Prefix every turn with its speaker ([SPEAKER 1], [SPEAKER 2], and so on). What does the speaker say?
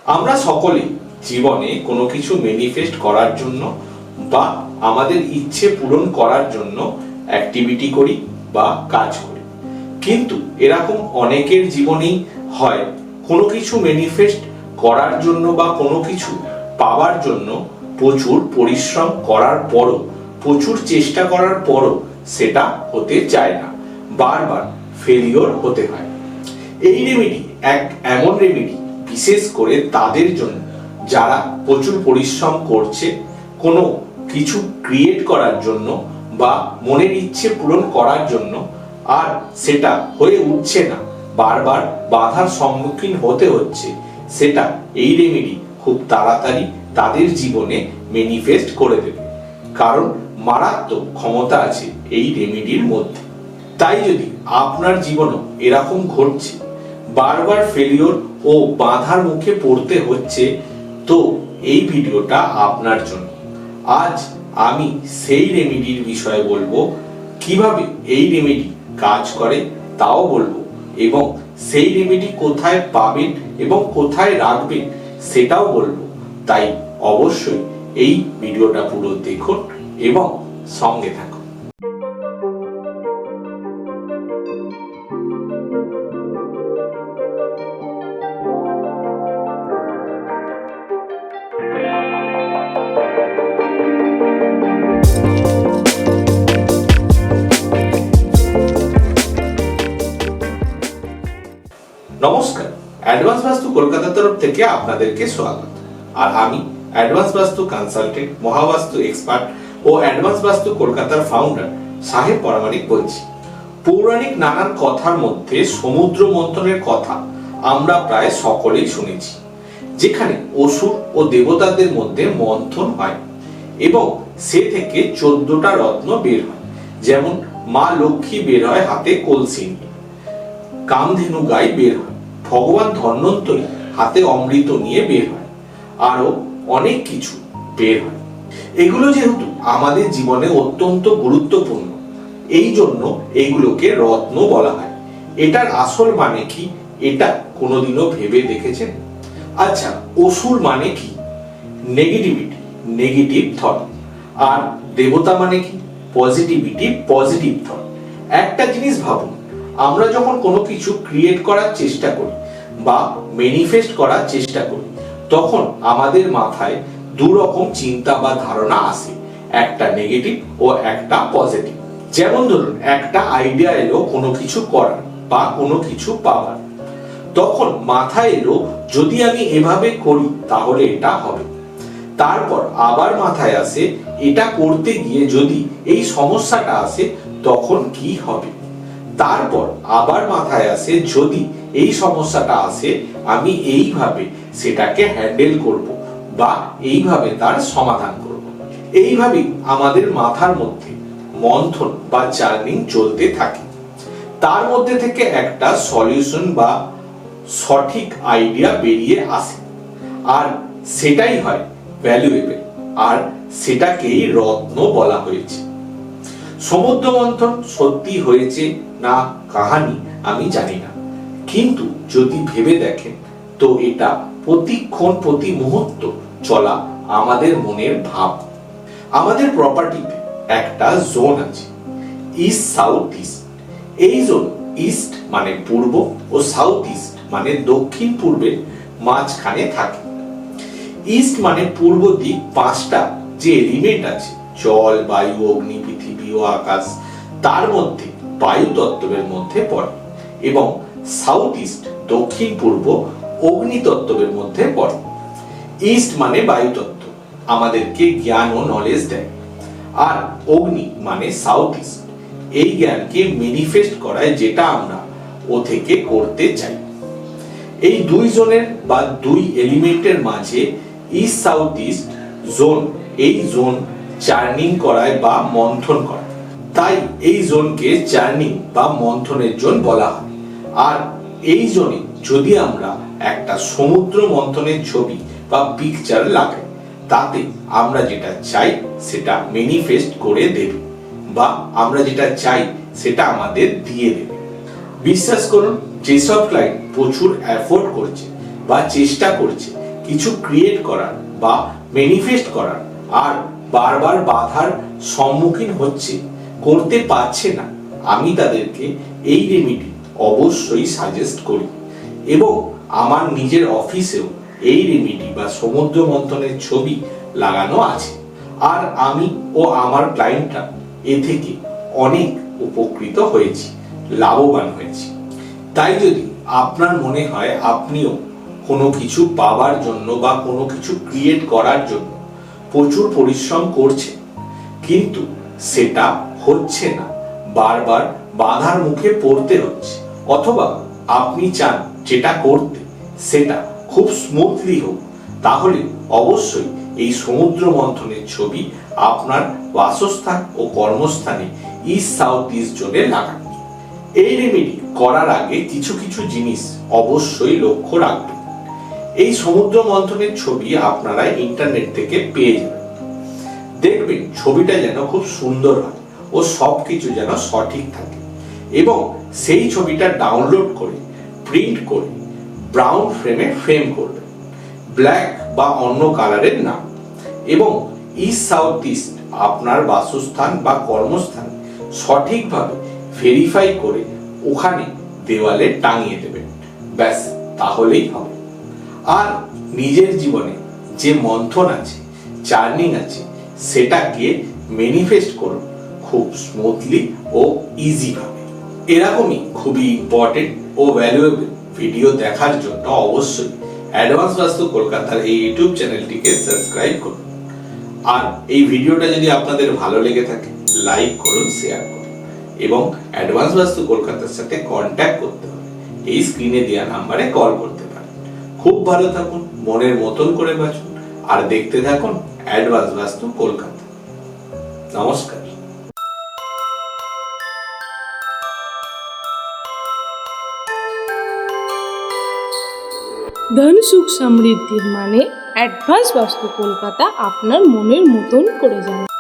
[SPEAKER 1] আমরা সকলেই জীবনে কোনো কিছু ম্যানিফেস্ট করার জন্য বা আমাদের ইচ্ছে পূরণ করার জন্য অ্যাক্টিভিটি করি বা কাজ করি, কিন্তু এরকম অনেকের জীবনেই হয় কোনো কিছু ম্যানিফেস্ট করার জন্য বা কোনো কিছু পাওয়ার জন্য প্রচুর পরিশ্রম করার পরও, প্রচুর চেষ্টা করার পরও সেটা হতে চায় না, বারবার ফেলিওর হতে হয়। এই রেমেডি এক এমন রেমেডি বিশেষ করে তাদের জন্য যারা প্রচুর পরিশ্রম করছে কোনো কিছু ক্রিয়েট করার জন্য বা মনের ইচ্ছে পূরণ করার জন্য, আর সেটা হয়ে উঠছে না, বারবার বাধার সম্মুখীন হতে হচ্ছে। সেটা এই রেমেডি খুব তাড়াতাড়ি তাদের জীবনে ম্যানিফেস্ট করে দেবে, কারণ মারাত্মক ক্ষমতা আছে এই রেমেডির মধ্যে। তাই যদি আপনার জীবনও এরকম ঘটছে, বারবার ফেলিওর ও বাধার মুখে পড়তে হচ্ছে, তো এই ভিডিওটা আপনার জন্য। আজ আমি সেই রেমেডির বিষয়ে বলবো, কিভাবে এই রেমেডি কাজ করে তাও বলবো, এবং সেই রেমেডি কোথায় পাবেন এবং কোথায় রাখবেন সেটাও বলবো। তাই অবশ্যই এই ভিডিওটা পুরো দেখুন এবং সঙ্গে থাকুন। নমস্কার, অ্যাডভান্স বাস্তু কলকাতার তরফ থেকে আপনাদেরকে স্বাগত। আর আমি অ্যাডভান্স বাস্তু কনসালটেন্ট, মহাবাস্তু এক্সপার্ট ও অ্যাডভান্স বাস্তু কলকাতার ফাউন্ডার সাহেব পরামানিক বলছি। পৌরাণিক নানান কথার মধ্যে সমুদ্র মন্থনের কথা আমরা প্রায় সকলেই শুনেছি, যেখানে অসুর ও দেবতাদের মধ্যে মন্থন হয় এবং সে থেকে 14টা রত্ন বের হয়। যেমন মা লক্ষ্মী বের হয় হাতে কলসি নিয়ে, কামধেনু গাই বের হয়, ভগবান ধন্বন্তরী হাতে অমৃত নিয়ে বের হয়, আরো অনেক কিছু বের হয়। এগুলো যেহেতু আমাদের জীবনে অত্যন্ত গুরুত্বপূর্ণ, এই জন্য এইগুলোকে রত্ন বলা হয়। এটার আসল মানে কি, এটা কোনোদিনও ভেবে দেখেছেন? আচ্ছা, অসুর মানে কি? Negativity, negative thought. আর দেবতা মানে কি? Positivity, positive thought. একটা জিনিস ভাবুন, আমরা যখন কোনো কিছু ক্রিয়েট করার চেষ্টা করি বা ম্যানিফেস্ট করার চেষ্টা করি, তখন আমাদের মাথায় দু রকম চিন্তা বা ধারণা আসে, একটা নেগেটিভ ও একটা পজিটিভ। যেমন ধরুন, একটা আইডিয়া এলো কোনো কিছু করার বা কোনো কিছু পাওয়ার, তখন মাথায় এলো যদি আমি এভাবে করি তাহলে এটা হবে। তারপর আবার মাথায় আসে এটা করতে গিয়ে যদি এই সমস্যাটা আসে তখন কি হবে। তারপর আবার মাথায় আসে যদি এই সমস্যাটা আসে আমি এইভাবে সেটাকে হ্যান্ডেল করব বা এইভাবে তার সমাধান করব। এইভাবেই আমাদের মাথার মধ্যে মন্থন বা জার্নিং চলতে থাকে। তার মধ্যে থেকে একটা সলিউশন বা সঠিক আইডিয়া বেরিয়ে আসে, আর সেটাই হয় ভ্যালুয়েবল, আর সেটাকেই রত্ন বলা হয়েছে। সমুদ্র মন্থন সত্যি হয়েছে না কাহিনী আমি জানি না, কিন্তু যদি ভেবে দেখেন তো এটা প্রতিক্ষণ প্রতি মুহূর্ত চলা আমাদের মনের ভাব। আমাদের প্রপার্টিতে একটা জোন আছে, ইস্ট সাউথ ইস্ট। এই জোন ইস্ট মানে পূর্ব ও সাউথ ইস্ট মানে দক্ষিণ পূর্বের মাঝখানে থাকে। ইস্ট মানে পূর্ব দিক, 5টা যে এলিমেন্ট আছে, জল, বায়ু, অগ্নি, পৃথিবী ও আকাশ, তার মধ্যে বায়ু তত্ত্বের মধ্যে পড়ে। এবং সাউথ ইস্ট দক্ষিণ পূর্ব অগ্নি তত্ত্বের মধ্যে পড়ে। ইস্ট মানে বায়ু তত্ত্ব, আমাদেরকে জ্ঞান ও নলেজ দেয়। আর অগ্নি মানে সাউথ ইস্ট, এই জ্ঞানকে ম্যানিফেস্ট করায় যেটা আমরা ও থেকে করতে চাই। এই দুই জোনের বা দুই এলিমেন্টের মাঝে ইস্ট সাউথ ইস্ট জোন, এই জোন চার্নিং করায় বা মন্থন করায়। তাই এই জোনকে চার্নিং বা মন্থনের জোন বলা হয়। আর এই জোনে যদি আমরা একটা সমুদ্র মন্থনের ছবি বা পিকচার লাগাই, তাতে আমরা যেটা চাই সেটা ম্যানিফেস্ট করে দেবে, বা আমরা যেটা চাই সেটা আমাদের দিয়ে দেবে। বিশ্বাস করুন, যেসব ক্লায়েন্ট প্রচুর এফোর্ট করছে বা চেষ্টা করছে কিছু ক্রিয়েট করার বা ম্যানিফেস্ট করার আর বারবার বাধার সম্মুখীন হচ্ছে, করতে পারছে না, আমি তাদেরকে এই রেমেডি অবশ্যই সাজেস্ট করি এবং আমার নিজের অফিসেও এই রেমেডি বা সমুদ্র মন্থনের ছবি লাগানো আছে। আর আমি ও আমার ক্লায়েন্টরা এ থেকে অনেক উপকৃত হয়েছি, লাভবান হয়েছি। তাই যদি আপনার মনে হয় আপনিও কোনো কিছু পাওয়ার জন্য বা কোনো কিছু ক্রিয়েট করার জন্য প্রচুর পরিশ্রম করছেন কিন্তু সেটা হচ্ছে না, বারবার বাধার মুখে পড়তে হচ্ছে, অথবা আপনি চান যেটা করতে সেটা খুব স্মুথলি হোক, তাহলে অবশ্যই এই সমুদ্র মন্থনের ছবি আপনার বাসস্থান ও কর্মস্থানে ইস্ট সাউথ ইস্ট জোনে লাগান। এই রেমেডি করার আগে কিছু কিছু জিনিস অবশ্যই লক্ষ্য রাখবেন। এই সমুদ্র মন্থনের ছবি আপনারা ইন্টারনেট থেকে পেয়ে যাবেন। দেখবেন ছবিটা যেন খুব সুন্দর হয় ও সবকিছু যেন সঠিক থাকে, এবং সেই ছবিটা ডাউনলোড করে প্রিন্ট করে ব্রাউন ফ্রেমে ফ্রেম করবেন, ব্ল্যাক বা অন্য কালারের না, এবং ইস্ট সাউথ ইস্ট আপনার বাসস্থান বা কর্মস্থান সঠিকভাবে ভেরিফাই করে ওখানে দেওয়ালে টাঙিয়ে দেবেন। ব্যাস, তাহলেই হবে। আর নিজের জীবনে যে মন্থন আছে, জার্নিং আছে, সেটাকে ম্যানিফেস্ট করুন খুব স্মুথলি ও ইজি ভাবে। এরকমই খুবই ইম্পর্টেন্ট ও ভ্যালুয়েবল ভিডিও দেখার জন্য অবশ্যই অ্যাডভান্স বাস্তু কলকাতার এই ইউটিউব চ্যানেলটিকে সাবস্ক্রাইব করুন। আর এই ভিডিওটা যদি আপনাদের ভালো লেগে থাকে লাইক করুন, শেয়ার করুন, এবং অ্যাডভান্স বাস্তু কলকাতার সাথে কন্ট্যাক্ট করতে হবে এই স্ক্রিনে দেওয়া নাম্বারে কল করতে পারেন। খুব ভালো থাকুন, মনের মতন করে বাঁচুন, আর দেখতে থাকুন অ্যাডভান্স বাস্তু কলকাতা। নমস্কার।
[SPEAKER 2] ধন সুখ সমৃদ্ধির মানে অ্যাডভান্স বাস্তু কলকাতা আপনার মনের মতন করে যান।